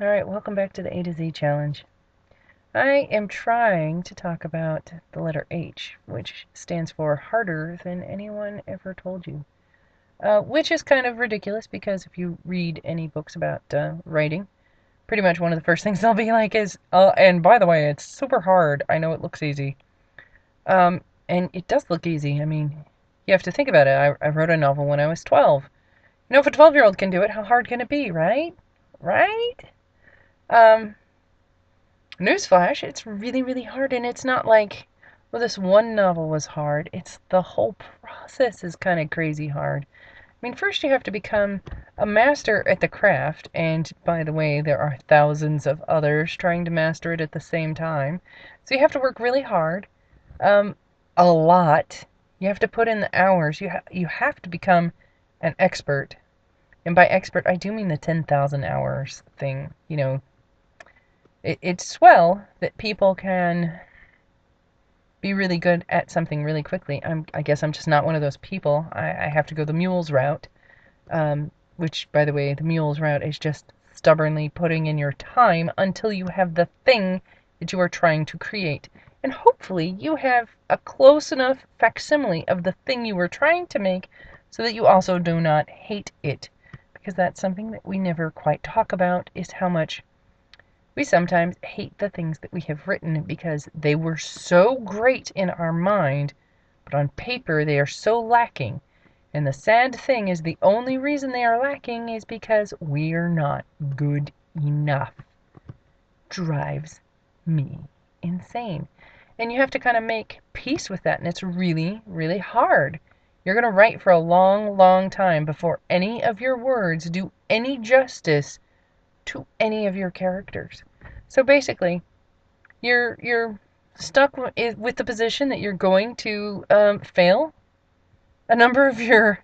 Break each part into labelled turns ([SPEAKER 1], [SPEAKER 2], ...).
[SPEAKER 1] Alright, welcome back to the A to Z challenge. I am trying to talk about the letter H, which stands for harder than anyone ever told you. Which is kind of ridiculous because if you read any books about writing, pretty much one of the first things they'll be like is, and by the way, it's super hard. I know it looks easy. And it does look easy. I mean, you have to think about it. I wrote a novel when I was 12. If a 12-year-old can do it, how hard can it be, right? Right? Um, Newsflash, it's really, really hard, and it's not like, well, this one novel was hard. It's the whole process is kind of crazy hard. I mean, first you have to become a master at the craft, and by the way, there are thousands of others trying to master it at the same time. So you have to work really hard, um, a lot. You have to put in the hours. You have to become an expert, and by expert I do mean the 10,000 hours thing. It's swell that people can be really good at something really quickly. I guess I'm just not one of those people. I have to go the mules route, which, by the way, the mules route is just stubbornly putting in your time until you have the thing that you are trying to create. And hopefully you have a close enough facsimile of the thing you were trying to make so that you also do not hate it. Because that's something that we never quite talk about, is how much we sometimes hate the things that we have written because they were so great in our mind, but on paper they are so lacking. And the sad thing is, the only reason they are lacking is because we're not good enough. Drives me insane. And you have to kind of make peace with that, and it's really, really hard. You're going to write for a long, long time before any of your words do any justice to any of your characters. So basically, you're stuck with the position that you're going to fail a number of your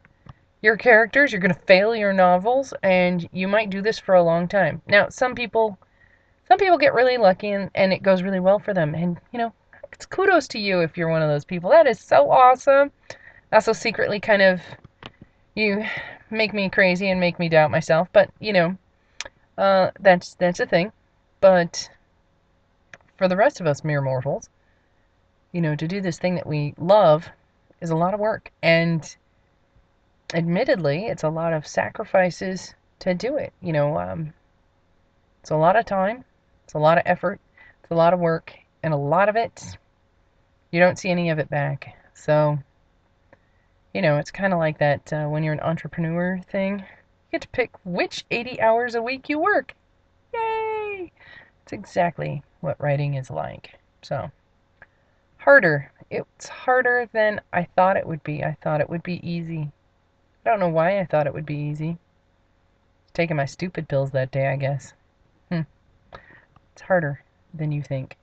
[SPEAKER 1] characters. You're going to fail your novels, and you might do this for a long time. Now, some people get really lucky, and it goes really well for them. And it's kudos to you if you're one of those people. That is so awesome. Also, secretly, kind of you make me crazy and make me doubt myself. But that's a thing. But for the rest of us mere mortals, to do this thing that we love is a lot of work. And admittedly, it's a lot of sacrifices to do it. It's a lot of time, it's a lot of effort, it's a lot of work, and a lot of it, you don't see any of it back. So, it's kind of like that when you're an entrepreneur thing. You get to pick which 80 hours a week you work. Yay! It's exactly what writing is like. So, harder. It's harder than I thought it would be. I thought it would be easy. I don't know why I thought it would be easy. Taking my stupid pills that day, I guess. Hmm. It's harder than you think.